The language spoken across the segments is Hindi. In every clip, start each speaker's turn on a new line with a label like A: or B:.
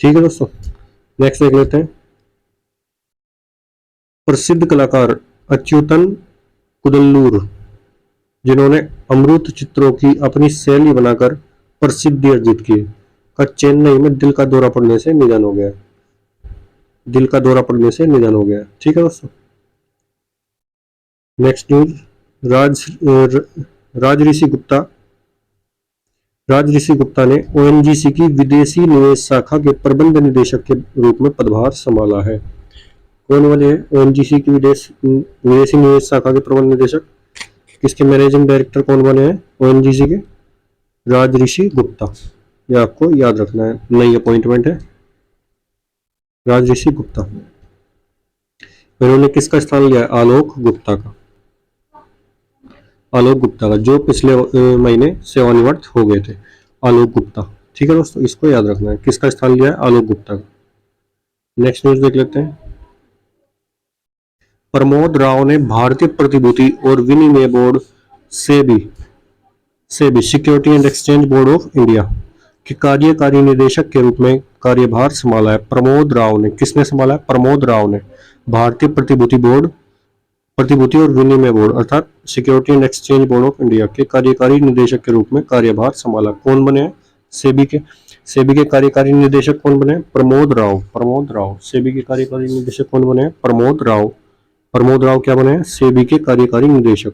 A: ठीक है दोस्तों, नेक्स्ट देख लेते हैं। प्रसिद्ध कलाकार अच्युतन कुदल्लूर, जिन्होंने अमृत चित्रों की अपनी शैली बनाकर प्रसिद्धि अर्जित की, का चेन्नई में दिल का दौरा पड़ने से निधन हो गया। दिल का दौरा पड़ने से निधन हो गया। ठीक है दोस्तों, नेक्स्ट न्यूज। राजऋषि गुप्ता राजऋषि गुप्ता ने ओएनजीसी की विदेशी निवेश शाखा के प्रबंध निदेशक के रूप में पदभार संभाला है। कौन बने हैं ओएनजीसी की विदेशी निवेश शाखा के प्रबंध निदेशक? किसके मैनेजिंग डायरेक्टर कौन बने हैं ओएनजीसी के? राजऋषि गुप्ता। ये आपको याद रखना है, नई अपॉइंटमेंट है राजऋषि गुप्ता। इन्होंने किसका स्थान लिया है? आलोक गुप्ता का। आलोक गुप्ता का, जो पिछले महीने सेवानिवृत्त हो गए थे, आलोक गुप्ता। ठीक है दोस्तों, इसको याद रखना है, किसका स्थान लिया है? आलोक गुप्ता का। नेक्स्ट न्यूज देख लेते हैं। प्रमोद राव ने भारतीय प्रतिभूति और विनिमय board SEBI security and exchange board of India के कार्यकारी निदेशक के रूप में कार्यभार संभाला है। प्रमोद राव ने, किसने संभाला है? प्रमोद राव ने भारतीय प्रतिभूति और विनिमय बोर्ड अर्थात security and exchange board of India के कार्यकारी निदेशक के रूप में कार्यभार संभाला। कौन बने हैं? सेबी के कार्यकारी निदेशक कौन बने? प्रमोद राव। सेबी के कार्यकारी निदेशक कौन बने? प्रमोद राव क्या बने हैं? सेबी के कार्यकारी निदेशक।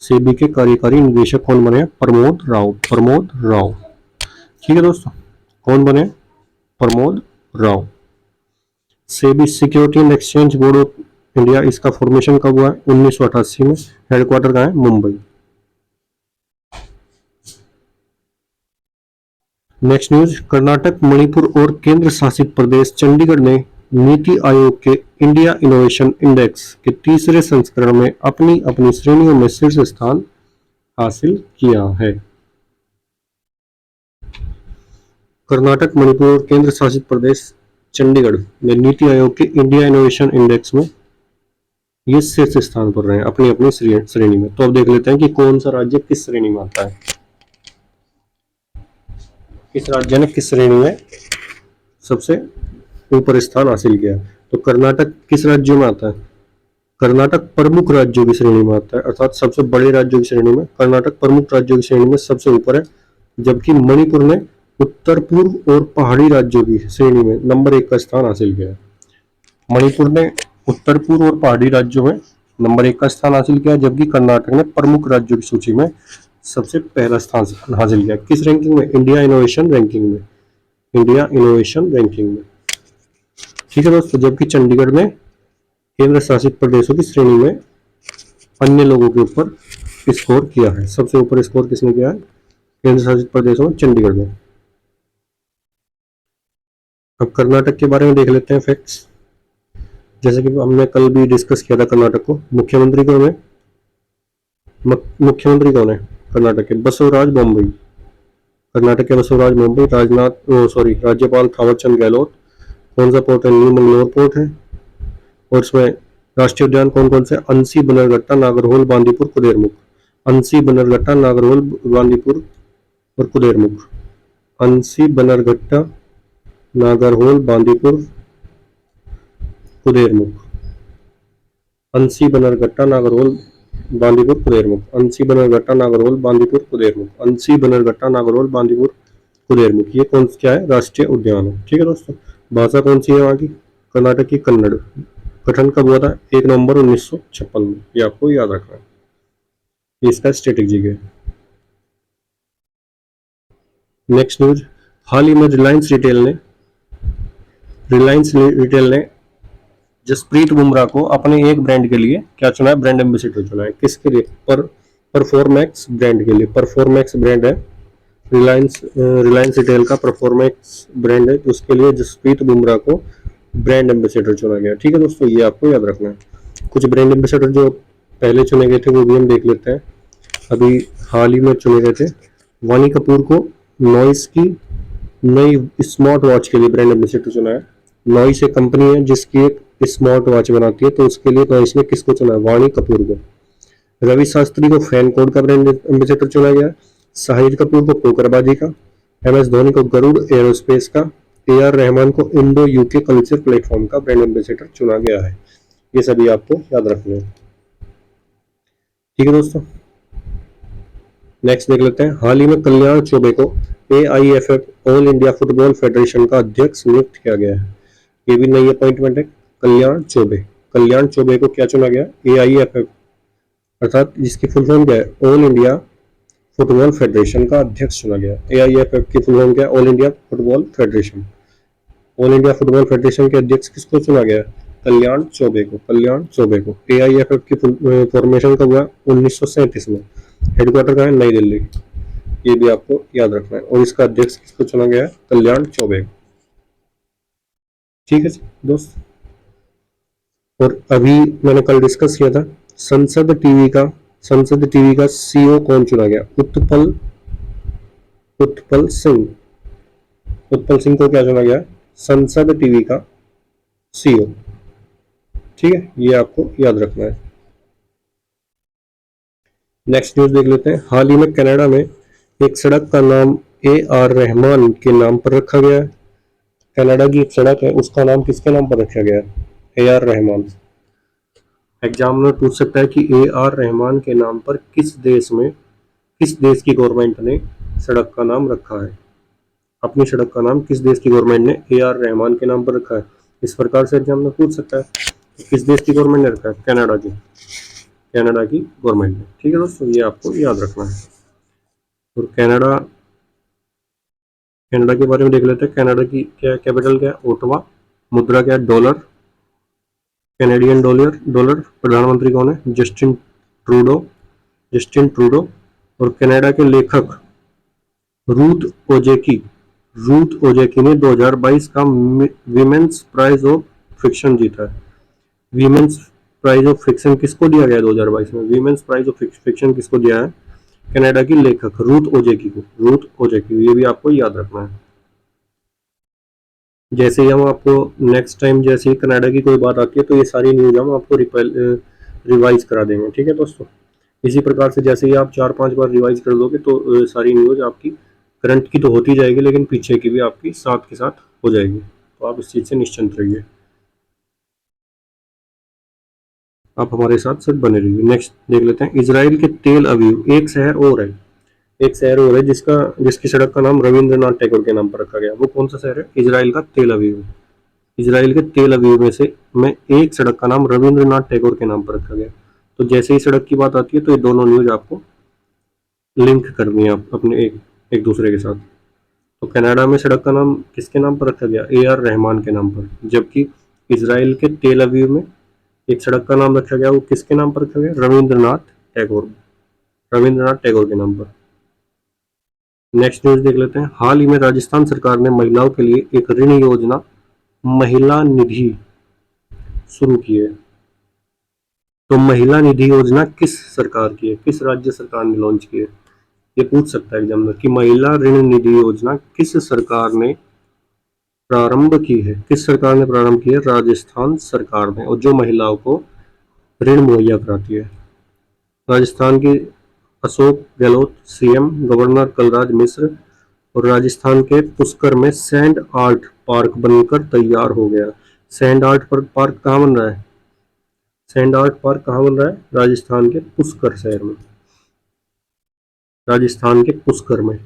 A: सेबी के कार्यकारी निदेशक कौन बने? प्रमोद राव। ठीक है दोस्तों, कौन बने? Pramod Rao. SEBI security and exchange board of India, इसका फॉर्मेशन कब हुआ है? 1988 में। हेडक्वार्टर कहाँ है? मुंबई। Next news. कर्नाटक, मणिपुर और केंद्र शासित प्रदेश चंडीगढ़ ने नीति आयोग के इंडिया इनोवेशन इंडेक्स के तीसरे संस्करण में अपनी अपनी श्रेणियों में शीर्ष स्थान हासिल किया है। कर्नाटक, मणिपुर और केंद्र शासित प्रदेश चंडीगढ़ ने नीति आयोग के इंडिया इनोवेशन इंडेक्स में ये शीर्ष स्थान पर रहे हैं अपनी अपनी श्रेणी में। तो अब देख लेते हैं कि कौन सा राज्य किस श्रेणी में आता है। किस राज्य ने किस श्रेणी में सबसे ऊपर स्थान हासिल किया? तो कर्नाटक किस राज्यों में आता है? कर्नाटक प्रमुख राज्यों की श्रेणी में आता है, अर्थात सबसे बड़े राज्यों की श्रेणी में कर्नाटक प्रमुख राज्यों की श्रेणी में सबसे ऊपर है। जबकि मणिपुर ने उत्तर पूर्व और पहाड़ी राज्यों की श्रेणी में नंबर 1 का स्थान हासिल किया है। मणिपुर ने उत्तर पूर्व और पहाड़ी राज्यों में नंबर 1 का स्थान हासिल किया, जबकि कर्नाटक ने प्रमुख राज्यों की सूची में सबसे पहला स्थान हासिल किया। किस रैंकिंग में? इंडिया इनोवेशन रैंकिंग में। ठीक है दोस्तों, जबकि चंडीगढ़ ने केंद्र शासित प्रदेशों की श्रेणी में अन्य लोगों के ऊपर स्कोर किया है। सबसे ऊपर स्कोर किसने किया है? केंद्र शासित प्रदेशों में चंडीगढ़ ने। अब कर्नाटक के बारे में देख लेते हैं फैक्ट्स। जैसे कि हमने कल भी डिस्कस किया था कर्नाटक को। मुख्यमंत्री कौन है कर्नाटक के? बसवराज बोम्मई। कर्नाटक के बसवराज बोम्मई। राज्यपाल थावरचंद गहलोत। कौन सा पोर्ट है? न्यू मंगलोर पोर्ट है। और इसमें राष्ट्रीय उद्यान कौन कौन से? अंसी, बनरघट्टा, नागरहोल, बांदीपुर, कुदेरमुख। अंसी, बनरघट्टा, नागरहोल, बांदीपुर और कुदेरमुख। अंसी, बनरघट्टा, नागरहोल, बांदीपुर, कुदेरमुख। अंसी, बनरघट्टा, नागरहोल, बांदीपुर, कुदेरमुख। अंसी, बनरघट्टा, नागरहोल, बांदीपुर, कुदेरमुख। अंसी, बनरघट्टा, नागरहोल, बांदीपुर, कुदेरमुख। ये कौन क्या है? राष्ट्रीय उद्यान है। ठीक है दोस्तों, भाषा कौन सी है वहाँ की? कर्नाटक की कन्नड़। गठन कब हुआ था? 1 नवंबर 1956 में। ये आपको याद रखना है, इसका स्ट्रेटेजी है। Next news. हाल ही में रिलायंस रिटेल ने जसप्रीत बुमराह को अपने एक ब्रांड के लिए क्या चुना है? ब्रांड एम्बेसडर चुना है। किसके लिए? परफॉर्मेक्स ब्रांड के लिए। परफॉर्मेक्स ब्रांड है रिलायंस रिटेल का परफॉर्मेक्स ब्रांड है, उसके लिए जसप्रीत बुमराह को ब्रांड एम्बेसडर चुना गया। ठीक है दोस्तों, ये आपको याद रखना है। कुछ ब्रांड एम्बेसडर जो पहले चुने गए थे वो भी हम देख लेते हैं। अभी हाल ही में चुने गए थे। वानी कपूर को नॉइस की नई स्मार्ट वॉच के लिए ब्रांड एम्बेसडर चुना है। नॉइस एक कंपनी है जिसकी एक स्मार्ट वॉच बनाती है, तो उसके लिए नॉइस ने किसको चुना है? वाणी कपूर को। रवि शास्त्री को फैन कोड का ब्रांड एम्बेसडर चुना गया। शाहिद कपूर को पोकरबाजी का। MS धोनी को गरुड़ एरोस्पेस का। AR रहमान को इंडो यूके कल्चर प्लेटफॉर्म का ब्रांड एम्बेसडर चुना गया है। ये सभी आपको याद रखना है। ठीक है दोस्तों, नेक्स्ट देख लेते हैं। हाल ही में कल्याण चौबे को AIFF all India football federation का अध्यक्ष नियुक्त किया गया है। ये भी नई अपॉइंटमेंट है। कल्याण चौबे को क्या चुना गया? AIFF अर्थात जिसकी फुल फॉर्म क्या है? ऑल इंडिया फुटबॉल फेडरेशन का अध्यक्ष चुना गया। AIFF की फुल फॉर्म क्या है? All India football federation. All India football federation के अध्यक्ष किसको चुना गया? कल्याण चौबे को। AIFF की फॉर्मेशन कब हुआ? 1937 में। हेडक्वार्टर कहाँ है? नई दिल्ली। ये भी आपको याद रखना है। और इसका अध्यक्ष किसको चुना गया है? कल्याण चौबे को। ठीक है दोस्त, और अभी मैंने कल डिस्कस किया था संसद टीवी का CEO कौन चुना गया? उत्पल सिंह को क्या चुना गया? संसद टीवी का CEO। ठीक है, ये आपको याद रखना है। नेक्स्ट न्यूज देख लेते हैं। हाल ही में कनाडा में एक सड़क का नाम AR रहमान के नाम पर रखा गया है। कनाडा की एक सड़क है, उसका नाम किसके नाम पर रखा गया है? AR रहमान। एग्जाम में पूछ सकता है कि AR रहमान के नाम पर किस देश की गवर्नमेंट ने सड़क का नाम रखा है? अपनी सड़क का नाम किस देश की गवर्नमेंट ने AR रहमान के नाम पर रखा है? इस प्रकार से एग्जाम में पूछ सकता है। तो किस देश की गवर्नमेंट ने रखा है? कनाडा की गवर्नमेंट ने। ठीक है दोस्तों, ये आपको याद रखना है। और कनाडा के बारे में देख लेते हैं। कनाडा की क्या कैपिटल क्या है? ओटावा। मुद्रा क्या है? Dollar, Canadian dollar. प्रधानमंत्री कौन है? Justin Trudeau. और कनाडा के लेखक रूथ ओजेकी ने 2022 का विमेंस प्राइज ऑफ फिक्शन जीता है। विमेंस प्राइज ऑफ फिक्शन किसको दिया गया 2022 में? विमेंस प्राइज ऑफ फिक्शन किसको दिया है? कनाडा की लेखक रूथ ओजेकी। ये भी आपको याद रखना है। जैसे ही हम आपको नेक्स्ट टाइम जैसे ही कनाडा की कोई बात आती है तो ये सारी न्यूज हम आपको रिवाइज करा देंगे। ठीक है दोस्तों, इसी प्रकार से जैसे ही आप 4-5 बार रिवाइज कर दोगे तो सारी न्यूज आपकी करंट की तो होती जाएगी, लेकिन पीछे की भी आपकी साथ के साथ हो जाएगी। तो आप इस चीज़ से निश्चिंत रहिए, आप हमारे साथ सिर्फ बने रहिए। नेक्स्ट देख लेते हैं। इजराइल के तेल अवीव एक शहर और है जिसकी सड़क का नाम रविंद्रनाथ टैगोर के नाम पर रखा गया। वो कौन सा शहर है? इजराइल का तेल अवीव। इजराइल के तेल अवीव में एक सड़क का नाम रविंद्रनाथ टैगोर के नाम पर रखा गया। तो जैसे ही सड़क की बात आती है तो ये दोनों न्यूज आपको लिंक करनी है अपने एक दूसरे के साथ। तो कनाडा में सड़क का नाम किसके नाम पर रखा गया? AR रहमान के नाम पर। जबकि इजराइल के तेल अवीव में एक सड़क का नाम रखा गया, वो किसके नाम पर रखा गया? रविंद्रनाथ टैगोर के नाम पर। नेक्स्ट न्यूज देख लेते हैं। हाल ही में राजस्थान सरकार ने महिलाओं के लिए एक ऋण योजना महिला निधि शुरू की है। तो महिला निधि योजना किस सरकार की है? किस राज्य सरकार ने लॉन्च की है? ये पूछ सकता है एग्जाम में कि महिला ऋण निधि योजना किस सरकार ने प्रारंभ की है? किस सरकार ने प्रारंभ की है? राजस्थान सरकार ने। और जो महिलाओं को ऋण मुहैया कराती है। राजस्थान की अशोक गहलोत CM, गवर्नर कलराज मिश्र। और राजस्थान के पुष्कर में सैंड आर्ट पार्क बनकर तैयार हो गया। सैंड आर्ट पार्क कहाँ बन रहा है? सैंड आर्ट पार्क कहाँ बन रहा है? राजस्थान के पुष्कर शहर में। राजस्थान के पुष्कर में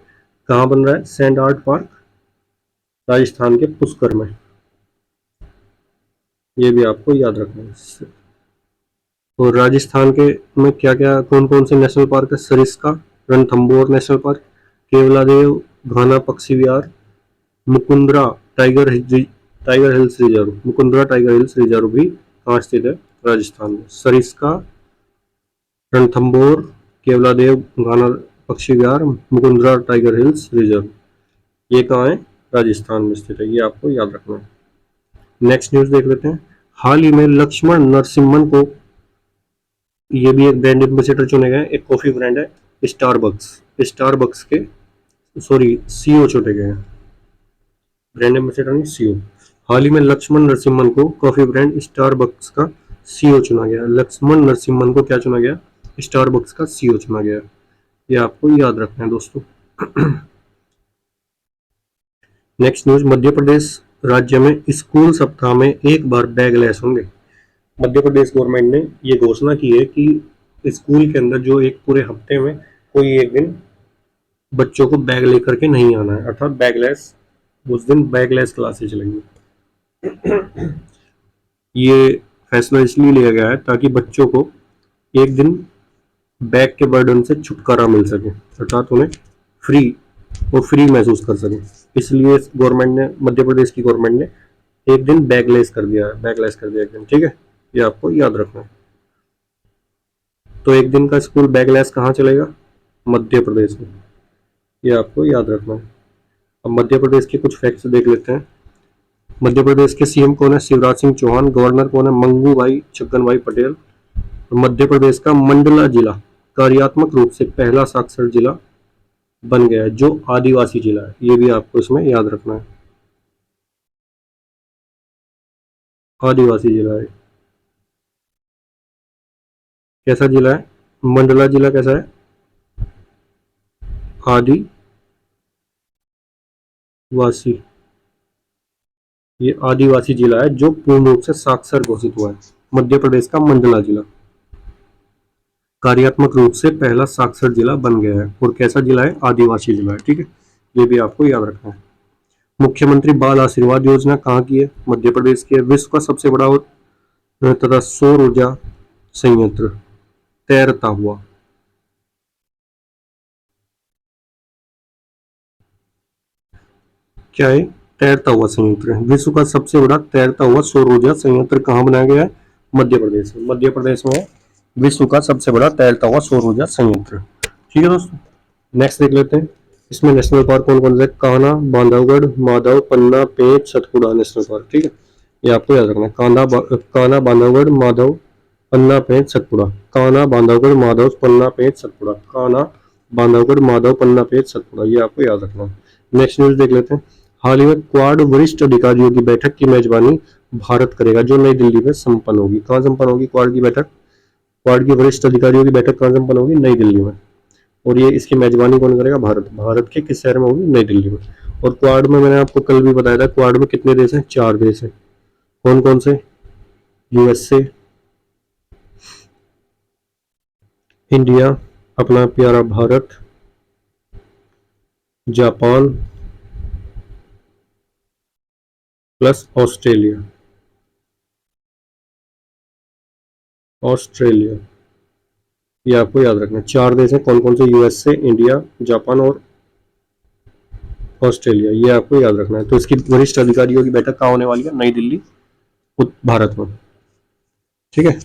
A: कहाँ बन रहा है सैंड आर्ट पार्क? राजस्थान के पुष्कर में। ये भी आपको याद रखना है। और राजस्थान के में क्या क्या कौन कौन से नेशनल पार्क है? Sariska, Ranthambore national park, Keoladeo Ghana Pakshi Vihar, Mukundra tiger hills reserve. Mukundra tiger hills reserve भी कहाँ स्थित है? राजस्थान में। Sariska, Ranthambore, Keoladeo Ghana Pakshi Vihar, Mukundra tiger hills reserve, ये कहाँ है? राजस्थान में स्थित है। ये आपको याद रखना है। नेक्स्ट न्यूज देख लेते हैं। हाल ही में लक्ष्मण नरसिम्हन को, ये भी एक ब्रांड एम्बेसडर चुने गए। एक कॉफी ब्रांड है स्टारबक्स के CEO चुने गए हैं। ब्रांड एम्बेसडर नहीं, CEO। हाल ही में लक्ष्मण नरसिम्हन को कॉफी ब्रांड स्टारबक्स का CEO चुना गया। लक्ष्मण नरसिम्हन को क्या चुना गया? स्टारबक्स का CEO चुना गया। ये आपको याद रखना है दोस्तों। नेक्स्ट न्यूज, मध्य प्रदेश राज्य में स्कूल सप्ताह में एक बार बैगलेस होंगे। मध्य प्रदेश गवर्नमेंट ने ये घोषणा की है कि स्कूल के अंदर जो एक पूरे हफ्ते में कोई एक दिन बच्चों को बैग लेकर के नहीं आना है, अर्थात बैगलेस, उस दिन बैगलेस क्लासेस चलेंगी। ये फैसला इसलिए लिया गया है ताकि बच्चों को एक दिन बैग के बर्डन से छुटकारा मिल सके, अर्थात उन्हें फ्री महसूस कर सके। इसलिए गवर्नमेंट ने, मध्य प्रदेश की गवर्नमेंट ने एक दिन बैगलेस कर दिया है, बैगलेस कर दिया एक दिन, ठीक है, ये आपको याद रखना है। तो एक दिन का स्कूल बैगलेस कहाँ चलेगा? मध्य प्रदेश में, ये आपको याद रखना है। अब मध्य प्रदेश के कुछ फैक्ट्स देख लेते हैं। मध्य प्रदेश के सीएम कौन है? शिवराज सिंह चौहान। गवर्नर कौन है? मंगू भाई छगन भाई पटेल। मध्य प्रदेश का मंडला जिला कार्यात्मक रूप से पहला साक्षर जिला बन गया है, जो आदिवासी जिला है, ये भी आपको इसमें याद रखना है, आदिवासी जिला है। कैसा जिला है? मंडला जिला कैसा है? आदिवासी, ये आदिवासी जिला है जो पूर्ण रूप से साक्षर घोषित हुआ है। मध्य प्रदेश का मंडला जिला कार्यात्मक रूप से पहला साक्षर जिला बन गया है, और कैसा जिला है? आदिवासी जिला है, ठीक है, ये भी आपको याद रखना है। मुख्यमंत्री बाल आशीर्वाद योजना कहाँ की है? मध्य प्रदेश की है। विश्व का सबसे बड़ा तथा सौर ऊर्जा संयंत्र तैरता हुआ, क्या है? तैरता हुआ संयंत्र है। विश्व का सबसे बड़ा तैरता हुआ सौर ऊर्जा संयंत्र कहाँ बनाया गया है? मध्य प्रदेश में। मध्य प्रदेश में विश्व का सबसे बड़ा तैरता हुआ सौर ऊर्जा संयंत्र, ठीक है दोस्तों। नेक्स्ट देख लेते हैं, इसमें नेशनल पार्क कौन कौन से? कान्हा, बांधवगढ़, माधव, पन्ना, पेंच, सतपुड़ा नेशनल पार्क, ठीक है, ये आपको याद रखना है। कान्हा, बांधवगढ़, माधव, पन्ना, पेंच, सतपुड़ा। कान्हा, बांधवगढ़, माधव, पन्ना, पेंच, सतपुड़ा। कान्हा, बांधवगढ़, माधव, पन्ना, पेंच, सतपुड़ा, ये आपको याद रखना है। नेक्स्ट न्यूज देख लेते हैं। हाल ही में क्वाड वरिष्ठ अधिकारियों की बैठक की मेजबानी भारत करेगा, जो नई दिल्ली में संपन्न होगी। कहाँ संपन्न होगी क्वाड की बैठक? क्वाड की वरिष्ठ अधिकारियों की बैठक कहाँ संपन्न होगी? नई दिल्ली में। और ये इसकी मेजबानी कौन करेगा? भारत। भारत के किस शहर में होगी? नई दिल्ली में। और क्वाड में मैंने आपको कल भी बताया था, क्वाड में कितने देश हैं? 4 देश हैं। कौन कौन से? यूएसए, इंडिया, अपना प्यारा Bharat, Japan plus Australia. Australia, ये आपको याद रखना है। 4 देश हैं, कौन कौन से? यूएसए, इंडिया, जापान और ऑस्ट्रेलिया, ये आपको याद रखना है। तो इसकी वरिष्ठ अधिकारियों की बैठक कहाँ होने वाली है? नई दिल्ली, भारत में, ठीक है।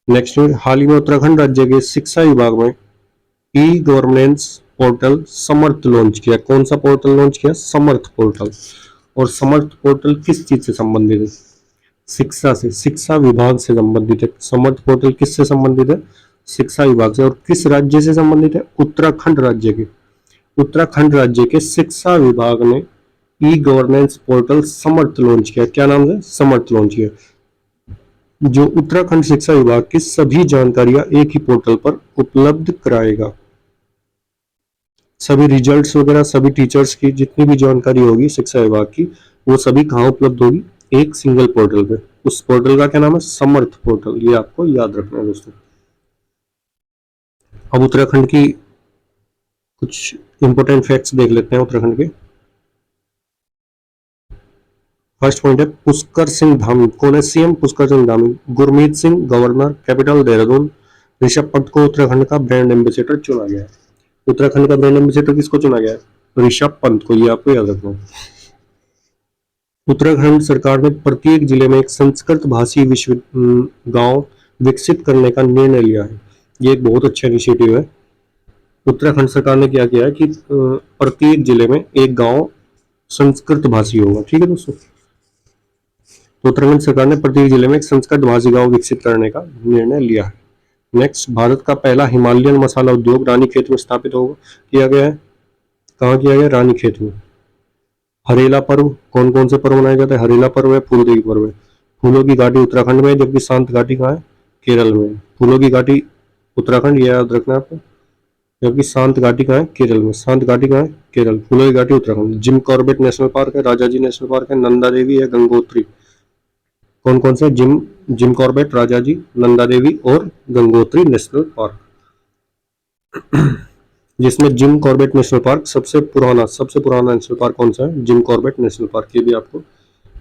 A: नेक्स्ट, हाल ही में उत्तराखंड राज्य के शिक्षा विभाग में ई गवर्नेंस पोर्टल समर्थ लॉन्च किया। कौन सा पोर्टल लॉन्च किया? समर्थ पोर्टल। और समर्थ पोर्टल किस चीज से संबंधित है? शिक्षा से, शिक्षा विभाग से संबंधित है। समर्थ पोर्टल किससे संबंधित है? शिक्षा विभाग से। और किस राज्य से संबंधित है? उत्तराखंड राज्य के। उत्तराखंड राज्य के शिक्षा विभाग ने ई गवर्नेंस पोर्टल समर्थ लॉन्च किया। क्या नाम है? समर्थ लॉन्च किया, जो उत्तराखंड शिक्षा विभाग की सभी जानकारियां एक ही पोर्टल पर उपलब्ध कराएगा। सभी रिजल्ट्स वगैरह, सभी टीचर्स की जितनी भी जानकारी होगी शिक्षा विभाग की, वो सभी कहाँ उपलब्ध होगी? एक सिंगल पोर्टल पे। उस पोर्टल का क्या नाम है? समर्थ पोर्टल, ये आपको याद रखना है दोस्तों। अब उत्तराखंड की कुछ इंपोर्टेंट फैक्ट्स देख लेते हैं उत्तराखंड के। फर्स्ट पॉइंट है पुष्कर सिंह धामी। कौन है CM? Pushkar Singh Dhami. Gurmeet Singh, governor, capital Dehradun. Rishabh Pant को उत्तराखंड का ब्रांड एम्बेसडर चुना गया है। उत्तराखंड का ब्रांड एम्बेसडर किसको चुना गया है? ऋषभ पंत को, ये आपको याद रखना है। उत्तराखंड सरकार ने प्रत्येक जिले में एक संस्कृत भाषी गांव विकसित करने का निर्णय लिया है। ये एक बहुत अच्छा इनिशिएटिव है। उत्तराखंड सरकार ने क्या किया है कि प्रत्येक जिले में एक गांव संस्कृत भाषी होगा, ठीक है दोस्तों। तो उत्तराखंड सरकार ने प्रत्येक जिले में एक संस्कृत भाषी गांव विकसित करने का निर्णय लिया है। नेक्स्ट, भारत का पहला हिमालयन मसाला उद्योग रानीखेत में स्थापित होगा, किया गया है। कहाँ किया गया? रानीखेत में। हरेला पर्व, कौन कौन से पर्व मनाए जाते हैं? हरेला पर्व है, फूलदेवी पर्व है। फूलों की घाटी उत्तराखंड में है, जबकि शांत घाटी कहाँ है? केरल में। फूलों की घाटी उत्तराखंड, ये याद रखना है आपको। जबकि शांत घाटी कहाँ है? केरल में। शांत घाटी कहाँ है? केरल। फूलों की घाटी Uttarakhand. Jim Corbett national park है, राजाजी नेशनल पार्क है, नंदा देवी है, गंगोत्री। कौन कौन से? जिम कॉर्बेट, राजाजी, नंदा देवी और गंगोत्री नेशनल पार्क। जिसमें जिम कॉर्बेट नेशनल पार्क सबसे पुराना नेशनल पार्क कौन सा है? Jim Corbett national park. ये भी आपको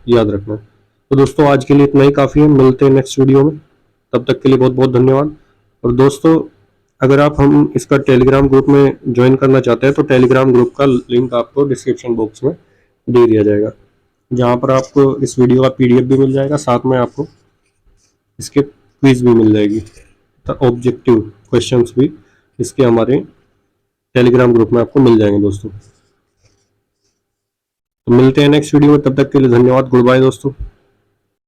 A: याद रखना है। तो दोस्तों आज के लिए इतना ही काफ़ी है, मिलते हैं नेक्स्ट वीडियो में। तब तक के लिए बहुत बहुत धन्यवाद। और दोस्तों अगर आप हम इसका टेलीग्राम ग्रुप में ज्वाइन करना चाहते हैं तो टेलीग्राम ग्रुप का लिंक आपको डिस्क्रिप्शन बॉक्स में दे दिया जाएगा, जहाँ पर आपको इस वीडियो का पीडीएफ भी मिल जाएगा, साथ में आपको इसके क्विज भी मिल जाएगी, तो ऑब्जेक्टिव क्वेश्चंस भी इसके हमारे टेलीग्राम ग्रुप में आपको मिल जाएंगे दोस्तों। तो मिलते हैं नेक्स्ट वीडियो में, तब तक के लिए धन्यवाद। गुड बाय दोस्तों।